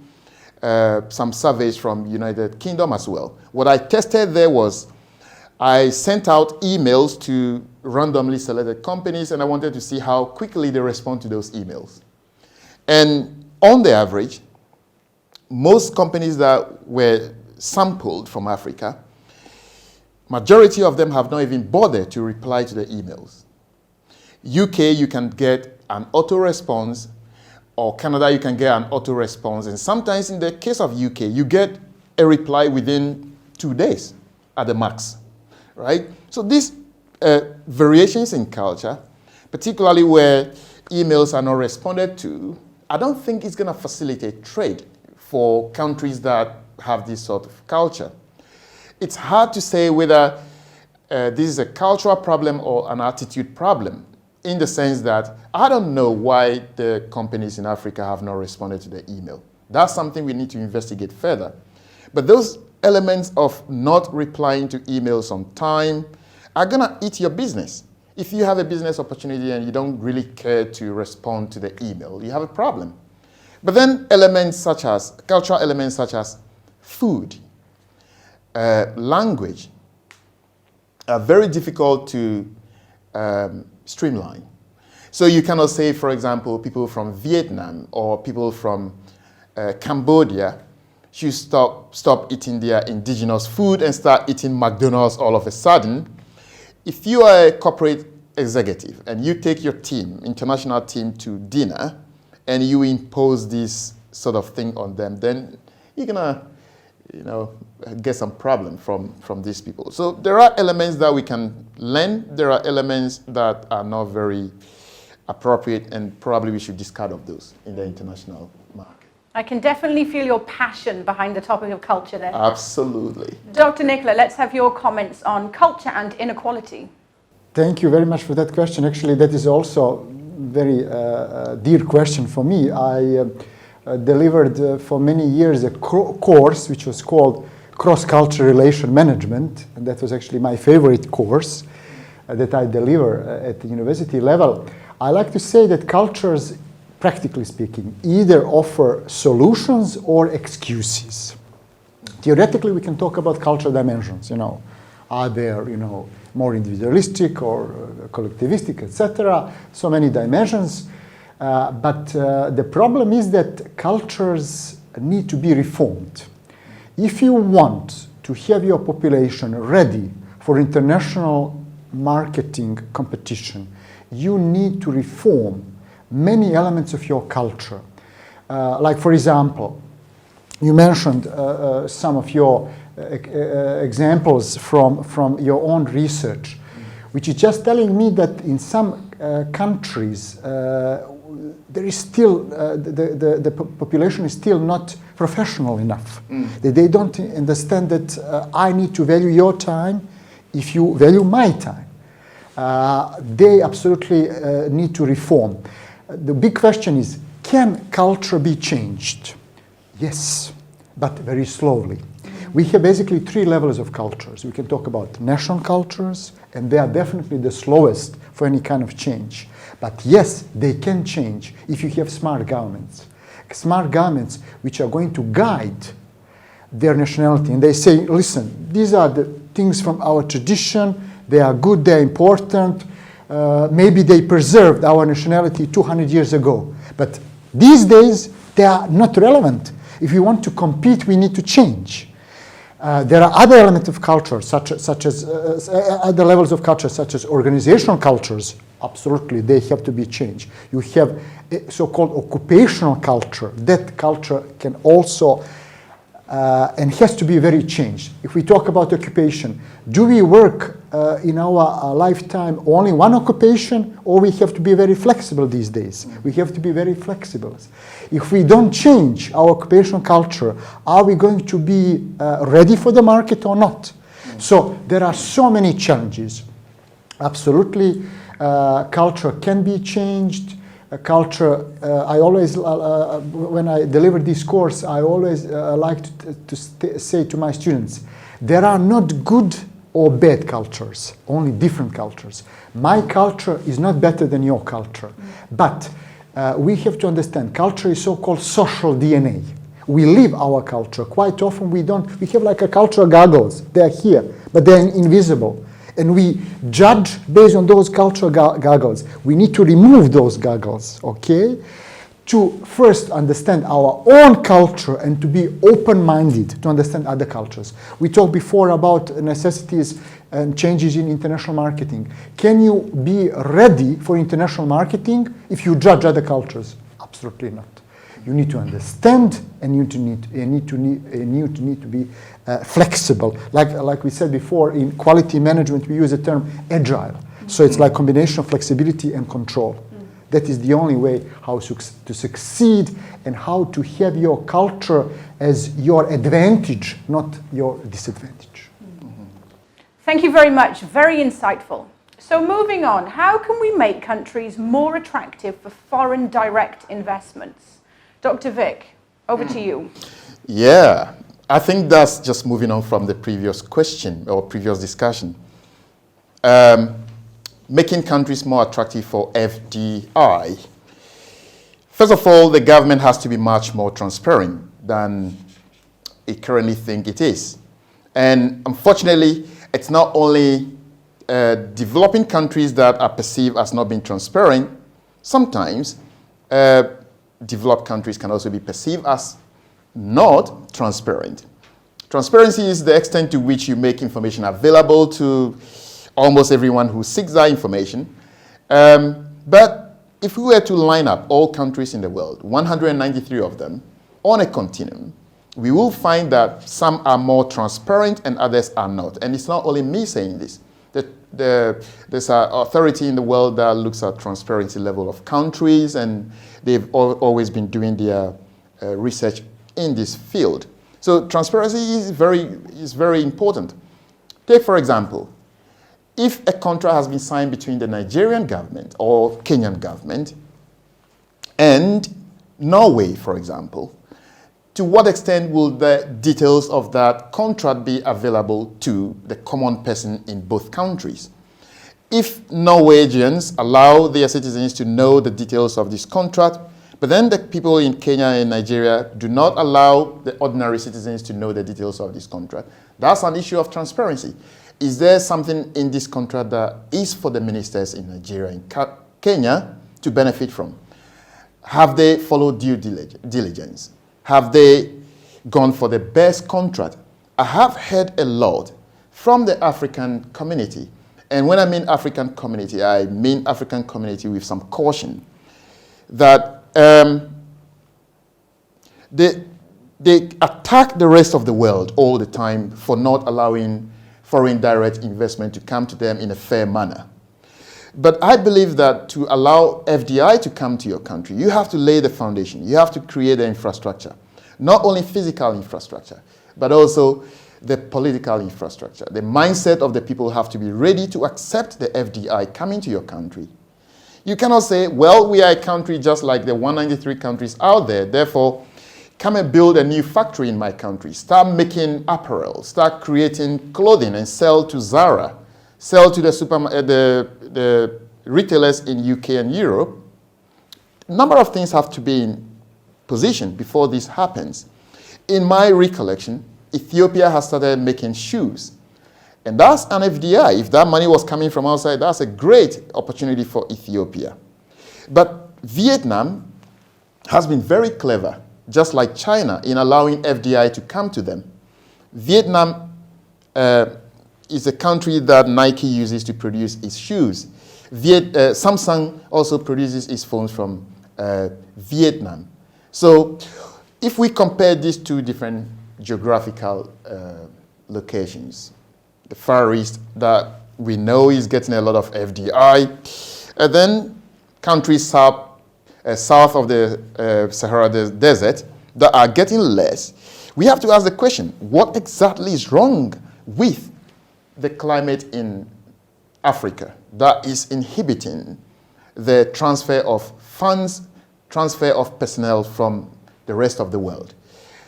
some surveys from United Kingdom as well. What I tested there was I sent out emails to randomly selected companies, and I wanted to see how quickly they respond to those emails. And on the average, most companies that were sampled from Africa, majority of them have not even bothered to reply to the emails. UK, you can get an auto-response, or Canada, you can get an auto-response, and sometimes in the case of UK, you get a reply within 2 days at the max, right? So this variations in culture, particularly where emails are not responded to, I don't think it's going to facilitate trade for countries that have this sort of culture. It's hard to say whether this is a cultural problem or an attitude problem, in the sense that I don't know why the companies in Africa have not responded to the email. That's something we need to investigate further. But those elements of not replying to emails on time are going to eat your business. If you have a business opportunity and you don't really care to respond to the email, you have a problem. But then elements such as, cultural elements such as food, language, are very difficult to streamline. So you cannot say, for example, people from Vietnam or people from Cambodia should stop eating their indigenous food and start eating McDonald's all of a sudden. If you are a corporate executive and you take your team, international team, to dinner and you impose this sort of thing on them, then you're gonna, get some problem from these people. So there are elements that we can learn. There are elements that are not very appropriate, and probably we should discard of those in the international market. I can definitely feel your passion behind the topic of culture there. Absolutely. Dr. Nikola, let's have your comments on culture and inequality. Thank you very much for that question. Actually, that is also very dear question for me. I delivered for many years a course which was called Cross-Cultural Relation Management, and that was actually my favorite course that I deliver at the university level. I like to say that cultures, practically speaking, either offer solutions or excuses. Theoretically, we can talk about cultural dimensions, Are there, more individualistic or collectivistic, etc.? So many dimensions. But the problem is that cultures need to be reformed. If you want to have your population ready for international marketing competition, you need to reform many elements of your culture. Like, for example, you mentioned some of your examples from your own research, which is just telling me that in some countries there is still, the population is still not professional enough. They don't understand that I need to value your time if you value my time. They absolutely need to reform. The big question is, can culture be changed? Yes, but very slowly. We have basically three levels of cultures. We can talk about national cultures, and they are definitely the slowest for any kind of change. But yes, they can change if you have smart governments. Smart governments which are going to guide their nationality. And they say, listen, these are the things from our tradition. They are good, they are important. Maybe they preserved our nationality 200 years ago. But these days, they are not relevant. If we want to compete, we need to change. There are other elements of culture, such as other levels of culture, such as organizational cultures. Absolutely, they have to be changed. You have a so-called occupational culture. That culture can also and has to be very changed. If we talk about occupation, do we work in our lifetime only one occupation, or we have to be very flexible these days? We have to be very flexible. If we don't change our occupational culture, are we going to be ready for the market or not? So there are so many challenges. Absolutely, culture can be changed. Culture, I always, when I deliver this course, I always like to say to my students, there are not good or bad cultures, only different cultures. My culture is not better than your culture, but we have to understand culture is so-called social DNA. We live our culture. Quite often we have like a cultural goggles. They're here, but they're invisible. And we judge based on those cultural goggles. We need to remove those goggles, okay? To first understand our own culture and to be open-minded to understand other cultures. We talked before about necessities and changes in international marketing. Can you be ready for international marketing if you judge other cultures? Absolutely not. You need to understand, and you need to be flexible. Like we said before, in quality management, we use the term agile. So it's like combination of flexibility and control. That is the only way how to succeed and how to have your culture as your advantage, not your disadvantage. Thank you very much. Very insightful. So moving on, how can we make countries more attractive for foreign direct investments? Dr. Vic, over to you. Yeah, I think that's just moving on from the previous question or previous discussion. Making countries more attractive for FDI. First of all, the government has to be much more transparent than it currently think it is. And unfortunately, it's not only developing countries that are perceived as not being transparent. Sometimes developed countries can also be perceived as not transparent. Transparency is the extent to which you make information available to almost everyone who seeks that information. But if we were to line up all countries in the world, 193 of them, on a continuum, we will find that some are more transparent and others are not. And it's not only me saying this. There's an authority in the world that looks at transparency level of countries, and they've always been doing their research in this field. So transparency is very important. Take, for example, if a contract has been signed between the Nigerian government or Kenyan government and Norway, for example, to what extent will the details of that contract be available to the common person in both countries? If Norwegians allow their citizens to know the details of this contract, but then the people in Kenya and Nigeria do not allow the ordinary citizens to know the details of this contract, that's an issue of transparency. Is there something in this contract that is for the ministers in Nigeria and Kenya to benefit from? Have they followed due diligence? Have they gone for the best contract? I have heard a lot from the African community. And when I mean African community, I mean African community with some caution. That they attack the rest of the world all the time for not allowing foreign direct investment to come to them in a fair manner. But I believe that to allow FDI to come to your country, you have to lay the foundation. You have to create the infrastructure. Not only physical infrastructure, but also the political infrastructure. The mindset of the people have to be ready to accept the FDI coming to your country. You cannot say, well, we are a country just like the 193 countries out there, therefore, come and build a new factory in my country. Start making apparel. Start creating clothing and sell to Zara. Sell to the retailers in UK and Europe. A number of things have to be in position before this happens. In my recollection, Ethiopia has started making shoes. And that's an FDI. If that money was coming from outside, that's a great opportunity for Ethiopia. But Vietnam has been very clever, just like China, in allowing FDI to come to them. Vietnam is a country that Nike uses to produce its shoes. Samsung also produces its phones from Vietnam. So if we compare these two different geographical locations, the Far East that we know is getting a lot of FDI, and then countries south of the Sahara Desert that are getting less, we have to ask the question, what exactly is wrong with the climate in Africa that is inhibiting the transfer of funds, transfer of personnel from the rest of the world?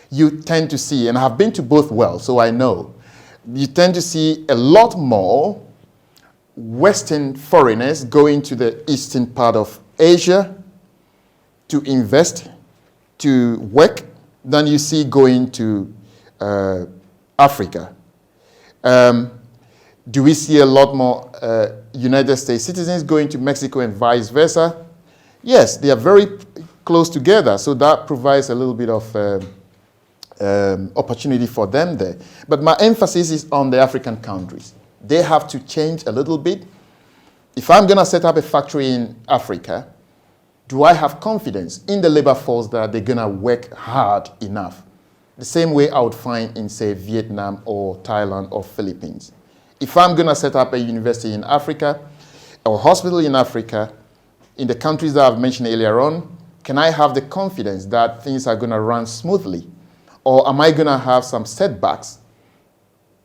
You tend to see, and I have been to both worlds, so I know, you tend to see a lot more Western foreigners going to the eastern part of Asia to invest, to work, than you see going to Africa. Do we see a lot more United States citizens going to Mexico and vice versa? Yes, they are very close together, so that provides a little bit of opportunity for them there. But my emphasis is on the African countries. They have to change a little bit. If I'm going to set up a factory in Africa, Do I have confidence in the labor force that they're going to work hard enough? The same way I would find in, say, Vietnam or Thailand or Philippines. If I'm going to set up a university in Africa or hospital in Africa, in the countries that I've mentioned earlier on, can I have the confidence that things are going to run smoothly? Or am I going to have some setbacks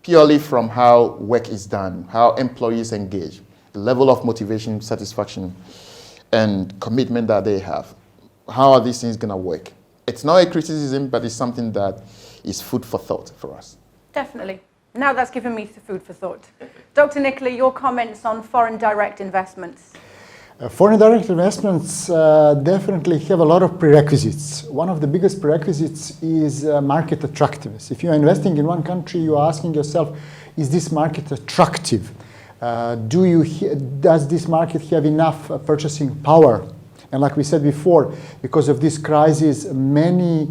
purely from how work is done, how employees engage, the level of motivation, satisfaction, and commitment that they have? How are these things going to work? It's not a criticism, but it's something that is food for thought for us. Definitely. Now that's given me food for thought. Dr. Nikola, your comments on foreign direct investments. Foreign direct investments definitely have a lot of prerequisites. One of the biggest prerequisites is market attractiveness. If you are investing in one country, you are asking yourself, is this market attractive? Does this market have enough purchasing power? And like we said before, because of this crisis, many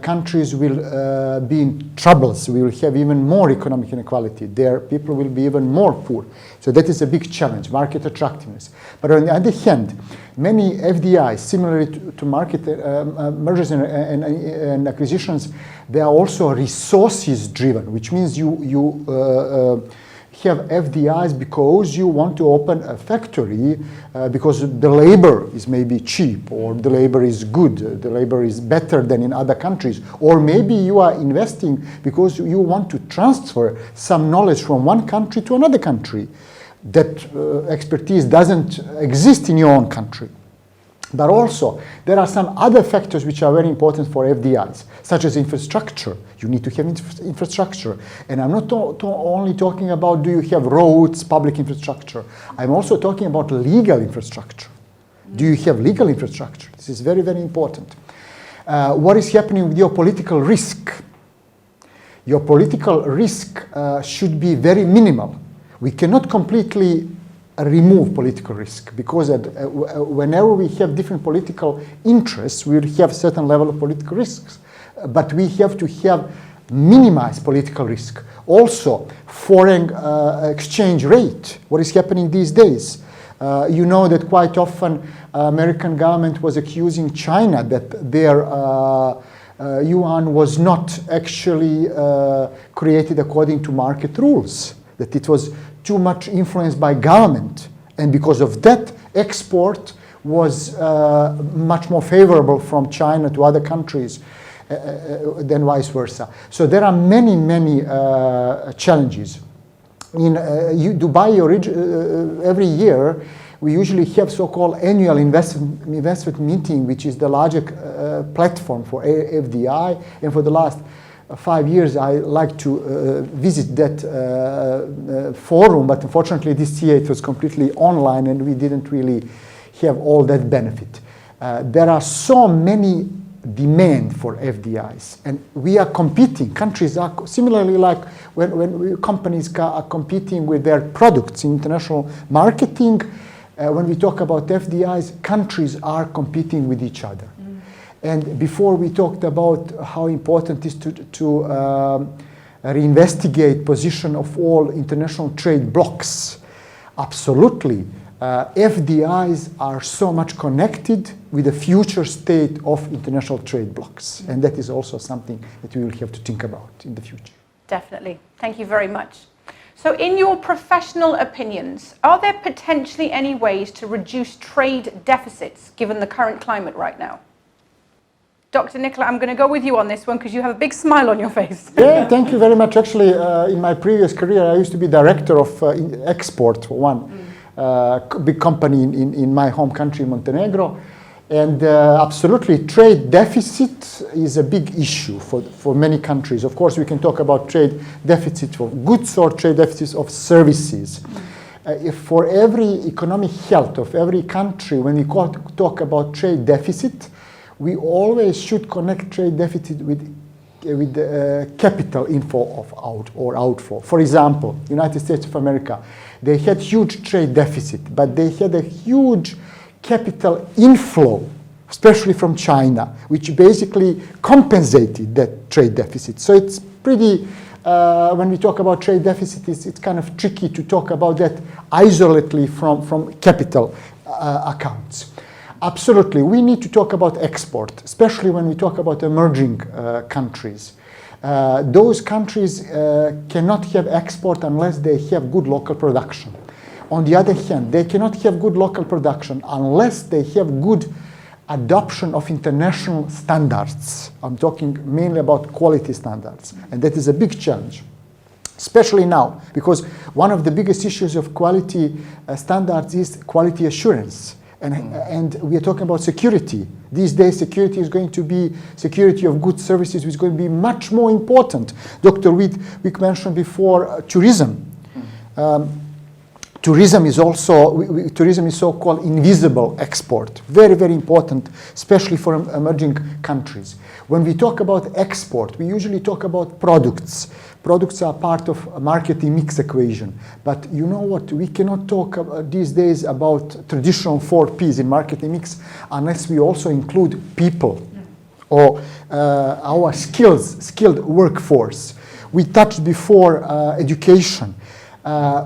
countries will be in troubles. We will have even more economic inequality. Their people will be even more poor. So that is a big challenge, market attractiveness. But on the other hand, many FDIs, similarly to market mergers and acquisitions, they are also resources driven, which means you have FDIs because you want to open a factory because the labor is maybe cheap, or the labor is good, the labor is better than in other countries, or maybe you are investing because you want to transfer some knowledge from one country to another country. That expertise doesn't exist in your own country. But also, there are some other factors which are very important for FDIs, such as infrastructure. You need to have infrastructure. And I'm not only talking about do you have roads, public infrastructure. I'm also talking about legal infrastructure. Do you have legal infrastructure? This is very, very important. What is happening with your political risk? Your political risk should be very minimal. We cannot completely remove political risk, because whenever we have different political interests, we will have certain level of political risks. But we have to have minimized political risk. Also, foreign exchange rate, what is happening these days. You know that quite often American government was accusing China that their yuan was not actually created according to market rules, that it was too much influenced by government, and because of that, export was much more favorable from China to other countries than vice versa. So there are many, many challenges. In Dubai, every year, we usually have so-called annual investment meeting, which is the largest platform for FDI, and for the last 5 years, I like to visit that forum, but unfortunately this year it was completely online and we didn't really have all that benefit. There are so many demand for FDIs, and we are competing. Countries are similarly like when companies are competing with their products in international marketing. When we talk about FDIs, countries are competing with each other. And before we talked about how important it is to reinvestigate position of all international trade blocs. Absolutely, FDIs are so much connected with the future state of international trade blocs. And that is also something that we will have to think about in the future. Definitely. Thank you very much. So in your professional opinions, are there potentially any ways to reduce trade deficits given the current climate right now? Dr. Nikola, I'm going to go with you on this one because you have a big smile on your face. Yeah, thank you very much. Actually, in my previous career, I used to be director of export for one big company in my home country, Montenegro. And absolutely, trade deficit is a big issue for many countries. Of course, we can talk about trade deficit of goods or trade deficits of services. If for every economic health of every country, when we talk about trade deficit, we always should connect trade deficit with capital inflow or outflow. For example, United States of America, they had huge trade deficit, but they had a huge capital inflow, especially from China, which basically compensated that trade deficit. So it's pretty, when we talk about trade deficit, it's kind of tricky to talk about that isolately from capital accounts. Absolutely. We need to talk about export, especially when we talk about emerging countries. Those countries cannot have export unless they have good local production. On the other hand, they cannot have good local production unless they have good adoption of international standards. I'm talking mainly about quality standards, and that is a big challenge, especially now, because one of the biggest issues of quality standards is quality assurance. And we are talking about security. These days, security is going to be, security of goods, services is going to be much more important. Dr. Vic mentioned before tourism. Tourism is also, tourism is so-called invisible export. Very, very important, especially for emerging countries. When we talk about export, we usually talk about products. Products are part of a marketing mix equation. But you know what? We cannot talk these days about traditional 4 Ps in marketing mix unless we also include people or our skilled workforce. We touched before education.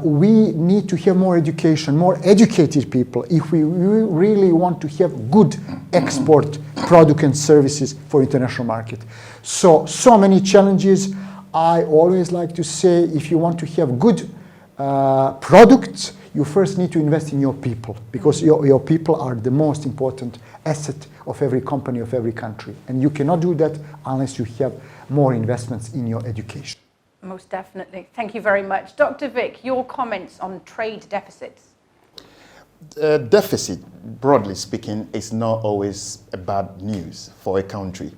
We need to have more education, more educated people if we really want to have good export product and services for international market. So many challenges. I always like to say, if you want to have good products, you first need to invest in your people, because your people are the most important asset of every company, of every country. And you cannot do that unless you have more investments in your education. Most definitely. Thank you very much. Dr. Vic, your comments on trade deficits. Deficit, broadly speaking, is not always a bad news for a country.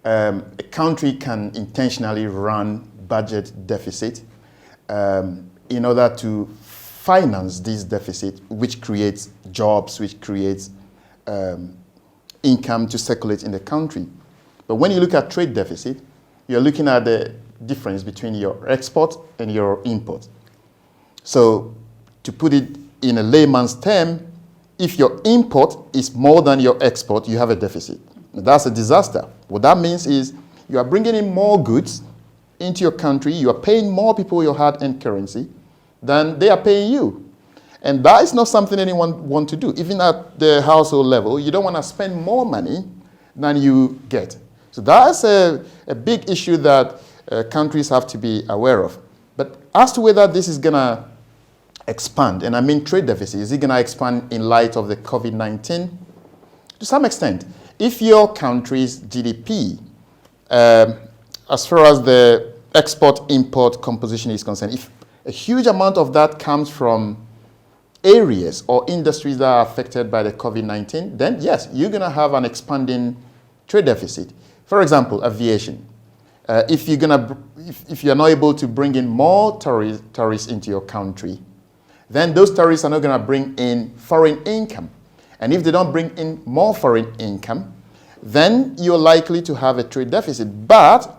A country can intentionally run budget deficit in order to finance this deficit, which creates jobs, which creates income to circulate in the country. But when you look at trade deficit, you're looking at the difference between your export and your import. So to put it in a layman's term, if your import is more than your export, you have a deficit. That's a disaster. What that means is you are bringing in more goods into your country, you are paying more people your hard-earned currency than they are paying you. And that is not something anyone wants to do. Even at the household level, you don't want to spend more money than you get. So that's a big issue that countries have to be aware of. But as to whether this is going to expand, and I mean trade deficit, is it going to expand in light of the COVID-19? To some extent. If your country's GDP, as far as the export-import composition is concerned, if a huge amount of that comes from areas or industries that are affected by the COVID-19, then yes, you're going to have an expanding trade deficit. For example, aviation. If you're not able to bring in more tourists into your country, then those tourists are not going to bring in foreign income. And if they don't bring in more foreign income, then you're likely to have a trade deficit. But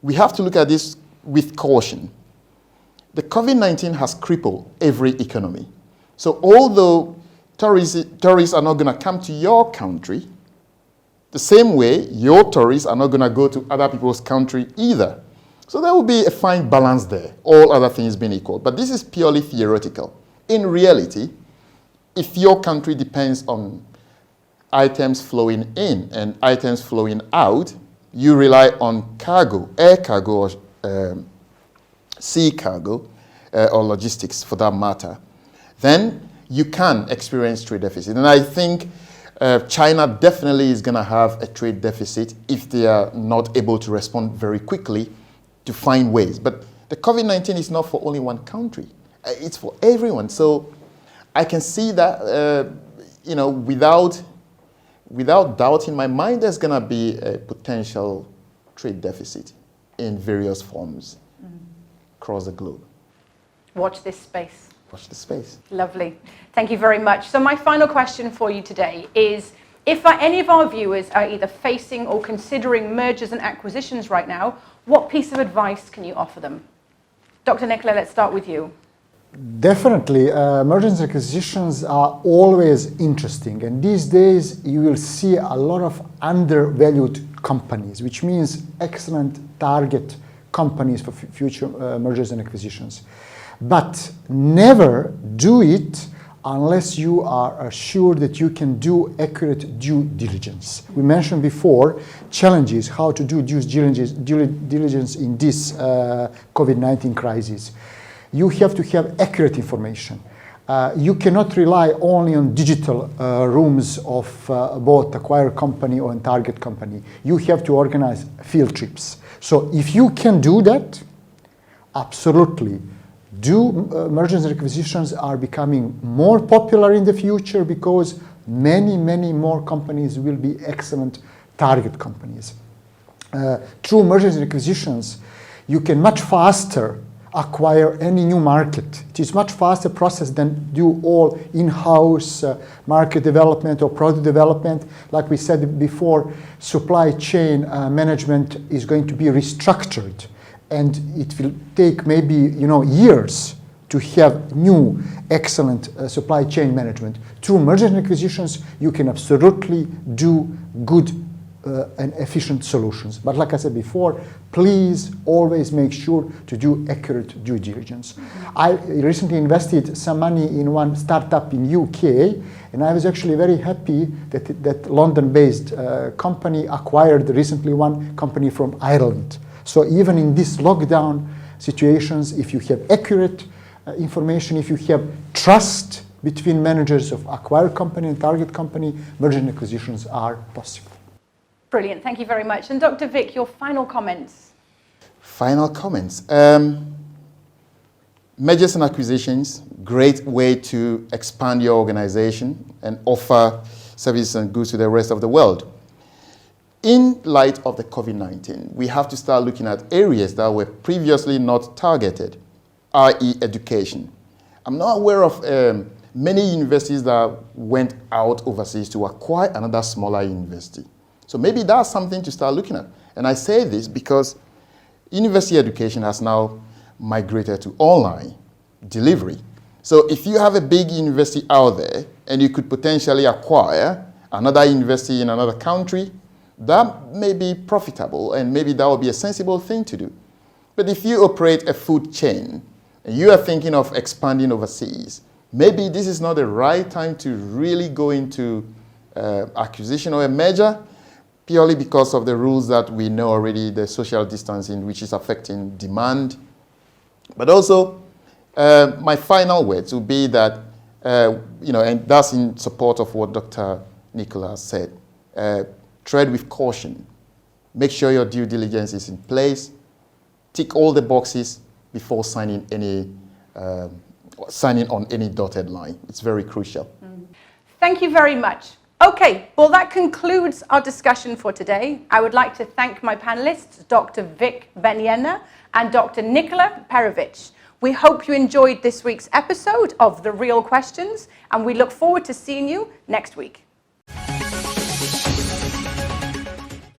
we have to look at this with caution. The COVID-19 has crippled every economy. So although tourists are not going to come to your country, the same way your tourists are not going to go to other people's country either. So there will be a fine balance there, all other things being equal. But this is purely theoretical. In reality, if your country depends on items flowing in and items flowing out, you rely on cargo, air cargo or sea cargo, or logistics for that matter, then you can experience trade deficit. And I think China definitely is going to have a trade deficit if they are not able to respond very quickly to find ways. But the COVID-19 is not for only one country. It's for everyone. So I can see that, without doubt in my mind, there's going to be a potential trade deficit in various forms across the globe. Watch this space. Watch the space. Lovely. Thank you very much. So my final question for you today is, if any of our viewers are either facing or considering mergers and acquisitions right now, what piece of advice can you offer them? Dr. Nikola, let's start with you. Definitely, mergers and acquisitions are always interesting, and these days you will see a lot of undervalued companies, which means excellent target companies for future mergers and acquisitions. But never do it unless you are assured that you can do accurate due diligence. We mentioned before challenges, how to do due diligence in this COVID-19 crisis. You have to have accurate information. You cannot rely only on digital rooms of both acquired company or target company. You have to organize field trips. So if you can do that, absolutely. Mergers and acquisitions are becoming more popular in the future because many more companies will be excellent target companies. Through mergers and acquisitions, you can much faster acquire any new market. It is much faster process than do all in-house market development or product development. Like we said before, supply chain management is going to be restructured, and it will take maybe years to have new excellent supply chain management. Through mergers and acquisitions, you can absolutely do good and efficient solutions. But like I said before, please always make sure to do accurate due diligence. I recently invested some money in one startup in UK, and I was actually very happy that London-based company acquired recently one company from Ireland. So even in these lockdown situations, if you have accurate information, if you have trust between managers of acquired company and target company, merger and acquisitions are possible. Brilliant, thank you very much. And Dr. Vic, your final comments. Final comments. Mergers and acquisitions, great way to expand your organization and offer services and goods to the rest of the world. In light of the COVID-19, we have to start looking at areas that were previously not targeted, i.e. education. I'm not aware of many universities that went out overseas to acquire another smaller university. So maybe that's something to start looking at. And I say this because university education has now migrated to online delivery. So if you have a big university out there and you could potentially acquire another university in another country, that may be profitable and maybe that would be a sensible thing to do. But if you operate a food chain and you are thinking of expanding overseas, maybe this is not the right time to really go into acquisition or a merger, purely because of the rules that we know already, the social distancing, which is affecting demand. But also, my final words would be that, and that's in support of what Dr. Nikola said, tread with caution. Make sure your due diligence is in place. Tick all the boxes before signing on any dotted line. It's very crucial. Thank you very much. Okay, well that concludes our discussion for today. I would like to thank my panelists, Dr. Vic Benuyenah and Dr. Nikola Perovic. We hope you enjoyed this week's episode of The Real Questions, and we look forward to seeing you next week.